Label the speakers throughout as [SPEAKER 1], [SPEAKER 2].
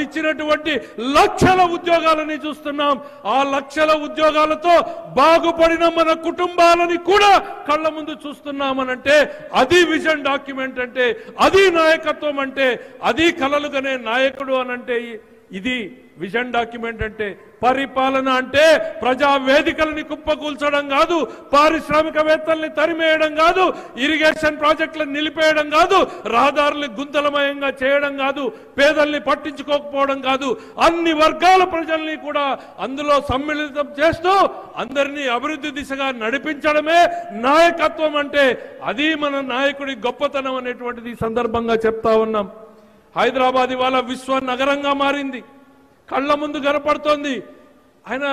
[SPEAKER 1] ఇచ్చినటువంటి లక్షల ఉద్యోగాలని చూస్తున్నాం. ఆ లక్షల ఉద్యోగాలతో బాగుపడిన మన కుటుంబాలని కూడా కళ్ళ ముందు చూస్తున్నామనంటే అది విజన్ డాక్యుమెంట్ అంటే, అది నాయకత్వం అంటే, అది కలలుగనే నాయకుడు అనంటే ఇది విజన్ డాక్యుమెంట్ అంటే. పరిపాలన అంటే ప్రజా వేదికలని కుప్పకూల్చడం కాదు, పారిశ్రామికవేత్తల్ని తరిమేయడం కాదు, ఇరిగేషన్ ప్రాజెక్టులను నిలిపేయడం కాదు, రహదారులు గుంతలమయంగా చేయడం కాదు, పేదల్ని పట్టించుకోకపోవడం కాదు, అన్ని వర్గాల ప్రజల్ని కూడా అందులో సమ్మిళితం చేస్తూ అందరినీ అభివృద్ధి దిశగా నడిపించడమే నాయకత్వం అంటే. అది మన నాయకుడి గొప్పతనం అనేటువంటిది ఈ సందర్భంగా చెప్తా ఉన్నాం. హైదరాబాద్ ఇవాళ విశ్వ నగరంగా మారింది, కళ్ళ ముందు కనపడుతోంది. ఆయన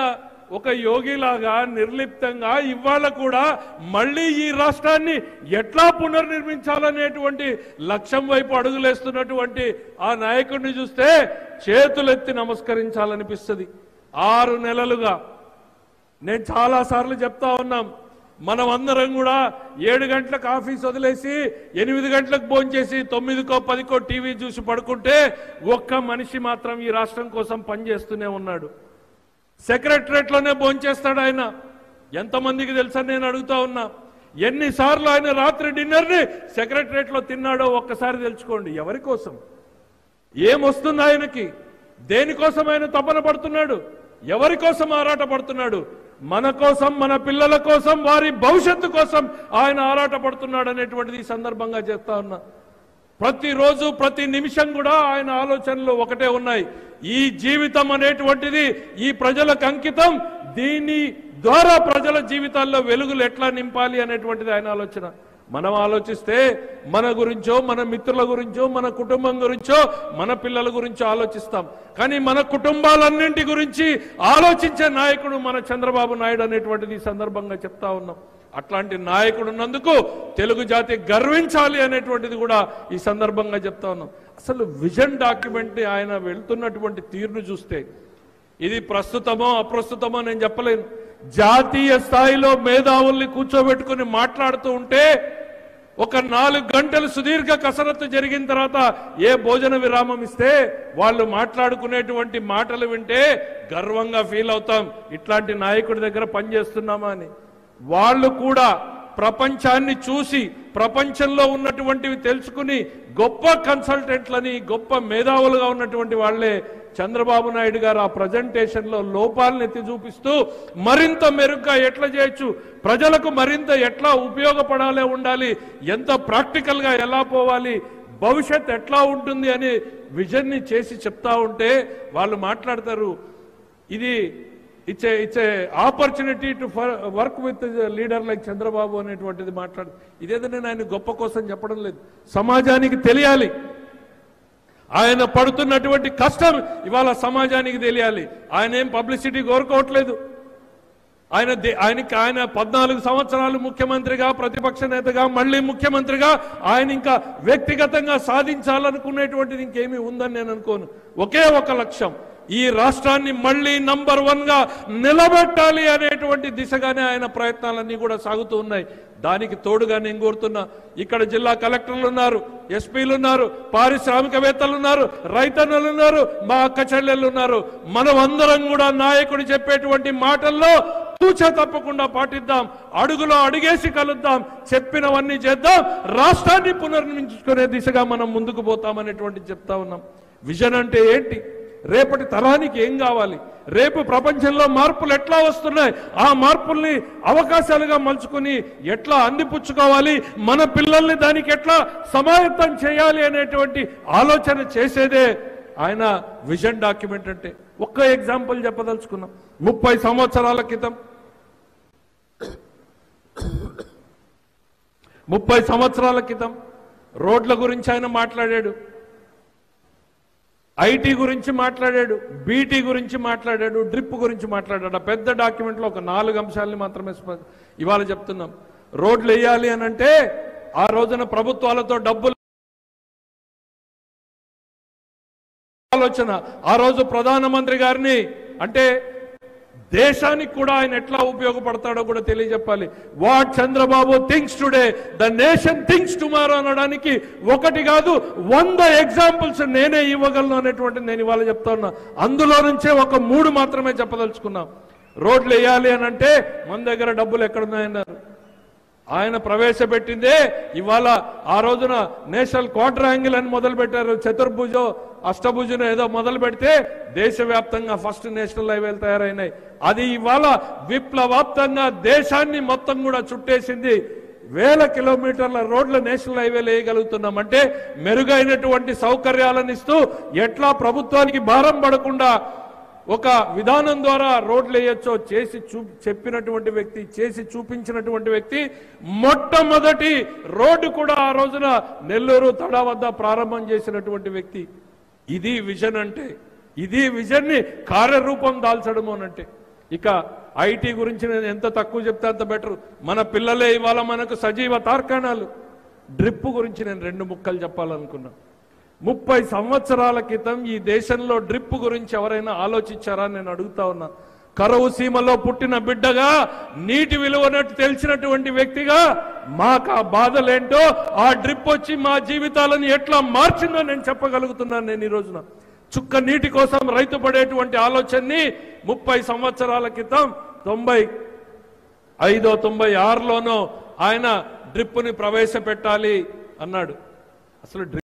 [SPEAKER 1] ఒక యోగిలాగా నిర్లిప్తంగా ఇవాళ కూడా మళ్ళీ ఈ రాష్ట్రాన్ని ఎట్లా పునర్నిర్మించాలనేటువంటి లక్ష్యం వైపు అడుగులేస్తున్నటువంటి ఆ నాయకుడిని చూస్తే చేతులెత్తి నమస్కరించాలనిపిస్తుంది. 6 నెలలుగా నేను చాలాసార్లు చెప్తా ఉన్నాం, మనం అందరం కూడా 7 గంటలకు ఆఫీస్ వదిలేసి 8 గంటలకు భోంచేసి 9కో 10కో టీవీ చూసి పడుకుంటే ఒక్క మనిషి మాత్రం ఈ రాష్ట్రం కోసం పనిచేస్తూనే ఉన్నాడు. సెక్రటరేట్లోనే భోంచేస్తాడు ఆయన. ఎంతమందికి తెలుసా నేను అడుగుతా ఉన్నా. ఎన్నిసార్లు ఆయన రాత్రి డిన్నర్ని సెక్రటరేట్లో తిన్నాడో ఒక్కసారి తెలుసుకోండి. ఎవరి కోసం, ఏమొస్తుంది ఆయనకి, దేనికోసం ఆయన తపన పడుతున్నాడు, ఎవరి కోసం ఆరాట పడుతున్నాడు? మన కోసం, మన పిల్లల కోసం, వారి భవిష్యత్తు కోసం ఆయన ఆరాట పడుతున్నాడు అనేటువంటిది ఈ సందర్భంగా చెప్తా ఉన్నా. ప్రతిరోజు ప్రతి నిమిషం కూడా ఆయన ఆలోచనలు ఒకటే ఉన్నాయి. ఈ జీవితం అనేటువంటిది ఈ ప్రజలకు అంకితం, దీని ద్వారా ప్రజల జీవితాల్లో వెలుగులు ఎట్లా నింపాలి అనేటువంటిది ఆయన ఆలోచన. మనం ఆలోచిస్తే మన గురించో, మన మిత్రుల గురించో, మన కుటుంబం గురించో, మన పిల్లల గురించో ఆలోచిస్తాం. కానీ మన కుటుంబాలన్నింటి గురించి ఆలోచించే నాయకుడు మన చంద్రబాబు నాయుడు అనేటువంటిది ఈ సందర్భంగా చెప్తా ఉన్నాం. అట్లాంటి నాయకుడు ఉన్నందుకు తెలుగు జాతి గర్వించాలి అనేటువంటిది కూడా ఈ సందర్భంగా చెప్తా ఉన్నాం. అసలు విజన్ డాక్యుమెంట్ ఆయన వెళ్తున్నటువంటి తీరును చూస్తే ఇది ప్రస్తుతమో అప్రస్తుతమో నేను చెప్పలేను. జాతీయ స్థాయిలో మేధావుల్ని కూర్చోబెట్టుకుని మాట్లాడుతూ ఉంటే ఒక 4 గంటలు సుదీర్ఘ కసరత్తు జరిగిన తర్వాత ఏ భోజన విరామం ఇస్తే వాళ్ళు మాట్లాడుకునేటువంటి మాటలు వింటే గర్వంగా ఫీల్ అవుతాం, ఇట్లాంటి నాయకుడి దగ్గర పనిచేస్తున్నామా అని. వాళ్ళు కూడా ప్రపంచాన్ని చూసి ప్రపంచంలో ఉన్నటువంటివి తెలుసుకుని గొప్ప కన్సల్టెంట్లని, గొప్ప మేధావులుగా ఉన్నటువంటి వాళ్లే చంద్రబాబు నాయుడు గారు ఆ ప్రజెంటేషన్లో లోపాలను ఎత్తి చూపిస్తూ మరింత మెరుగ్గా ఎట్లా చేయొచ్చు, ప్రజలకు మరింత ఎట్లా ఉపయోగపడాలి ఉండాలి, ఎంత ప్రాక్టికల్గా ఎలా పోవాలి, భవిష్యత్ ఎట్లా ఉంటుంది అనే విజన్ని చేసి చెప్తా ఉంటే వాళ్ళు మాట్లాడతారు. ఇది it's a opportunity to work with leader like Chandrababu అనేటువంటిది మాట్లాడు. ఇదేదో నేను ఆయన గొప్ప కోసం చెప్పడం లేదు, సమాజానికి తెలియాలి. ఆయన పడుతున్నటువంటి కష్టం ఇవాళ సమాజానికి తెలియాలి. ఆయన ఏం పబ్లిసిటీ కోరుకోవట్లేదు. ఆయన 14 సంవత్సరాలు ముఖ్యమంత్రిగా, ప్రతిపక్ష నేతగా, మళ్ళీ ముఖ్యమంత్రిగా ఆయన ఇంకా వ్యక్తిగతంగా సాధించాలనుకునేటువంటిది ఇంకేమీ ఉందని నేను అనుకోను. ఒకే ఒక లక్ష్యం, ఈ రాష్ట్రాన్ని మళ్ళీ నంబర్ 1గా నిలబెట్టాలి అనేటువంటి దిశగానే ఆయన ప్రయత్నాలన్నీ కూడా సాగుతూ ఉన్నాయి. దానికి తోడుగా నేను కోరుతున్నా, ఇక్కడ జిల్లా కలెక్టర్లు ఉన్నారు, ఎస్పీలు ఉన్నారు, పారిశ్రామికవేత్తలు ఉన్నారు, రైతన్నలు ఉన్నారు, మా అక్క చెల్లెళ్ళు ఉన్నారు. మనం అందరం కూడా నాయకుడు చెప్పేటువంటి మాటల్లో తూచ తప్పకుండా పాటిద్దాం, అడుగులో అడుగేసి కలుద్దాం, చెప్పినవన్నీ చేద్దాం, రాష్ట్రాన్ని పునర్నిర్మించుకునే దిశగా మనం ముందుకు పోతామనేటువంటి చెప్తా ఉన్నాం. విజన్ అంటే ఏంటి, రేపటి తరానికి ఏం కావాలి, రేపు ప్రపంచంలో మార్పులు ఎట్లా వస్తున్నాయి, ఆ మార్పుల్ని అవకాశాలుగా మలుచుకుని ఎట్లా అందిపుచ్చుకోవాలి, మన పిల్లల్ని దానికి ఎట్లా సమాయత్తం చేయాలి అనేటువంటి ఆలోచన చేసేదే ఆయన విజన్ డాక్యుమెంట్ అంటే. ఒక్క ఎగ్జాంపుల్ చెప్పదలుచుకున్నాం. 30 సంవత్సరాల క్రితం 30 సంవత్సరాల క్రితం రోడ్ల గురించి ఆయన మాట్లాడాడు, ఐటీ గురించి మాట్లాడాడు, బీటీ గురించి మాట్లాడాడు, డ్రిప్ గురించి మాట్లాడాడు. ఆ పెద్ద డాక్యుమెంట్లో ఒక 4 అంశాలని మాత్రమే ఇవాళ చెప్తున్నాం. రోడ్లు వేయాలి అని అంటే ఆ రోజున ప్రభుత్వాలతో డబ్బులు ఆలోచన. ఆ రోజు ప్రధానమంత్రి గారిని అంటే దేశానికి కూడా ఆయన ఎట్లా ఉపయోగపడతాడో కూడా తెలియజెప్పాలి. What Chandrababu thinks today the nation thinks tomorrow అనడానికి ఒకటి కాదు 100 ఎగ్జాంపుల్స్ నేనే ఇవ్వగలను అనేటువంటి నేను ఇవాళ చెప్తా ఉన్నా. అందులో నుంచే ఒక 3 మాత్రమే చెప్పదలుచుకున్నాం. రోడ్లు వేయాలి అని అంటే మన దగ్గర డబ్బులు ఎక్కడున్నాయన్నారు. ఆయన ప్రవేశపెట్టిందే ఇవాళ ఆ రోజున నేషనల్ క్వాడ్రాంగిల్ అని మొదలు పెట్టారు. చతుర్భుజో అష్టభుజం ఏదో మొదలు పెడితే దేశవ్యాప్తంగా ఫస్ట్ నేషనల్ హైవేలు తయారైనాయి. అది ఇవాళ విప్లవాప్తంగా దేశాన్ని మొత్తం కూడా చుట్టేసింది. 1000 కిలోమీటర్ల రోడ్ల నేషనల్ హైవేలు వేయగలుగుతున్నామంటే మెరుగైనటువంటి సౌకర్యాలను ఇస్తూ ఎట్లా ప్రభుత్వానికి భారం పడకుండా ఒక విధానం ద్వారా రోడ్లు వేయొచ్చో చేసి చెప్పినటువంటి వ్యక్తి, చేసి చూపించినటువంటి వ్యక్తి. మొట్టమొదటి రోడ్డు కూడా ఆ రోజున నెల్లూరు తడా వద్ద ప్రారంభం చేసినటువంటి వ్యక్తి. ఇది విజన్ అంటే, ఇది విజన్ ని కార్యరూపం దాల్చడము అనంటే. ఇక ఐటీ గురించి నేను ఎంత తక్కువ చెప్తే అంత బెటర్. మన పిల్లలే ఇవాళ మనకు సజీవ తార్కాణాలు. డ్రిప్ గురించి నేను 2 ముక్కలు చెప్పాలనుకున్నా. 30 సంవత్సరాల క్రితం ఈ దేశంలో డ్రిప్ గురించి ఎవరైనా ఆలోచించారా నేను అడుగుతా ఉన్నా. కరువు సీమలో పుట్టిన బిడ్డగా, నీటి విలువనట్టు తెలిసినటువంటి వ్యక్తిగా మాకు ఆ బాధలేంటో, ఆ డ్రిప్ వచ్చి మా జీవితాలను ఎట్లా మార్చిందో నేను చెప్పగలుగుతున్నాను. నేను ఈ రోజున చుక్క నీటి కోసం రైతు పడేటువంటి ఆలోచనని 30 సంవత్సరాల క్రితం 95, 96లోనో ఆయన డ్రిప్ని ప్రవేశపెట్టాలి అన్నాడు. అసలు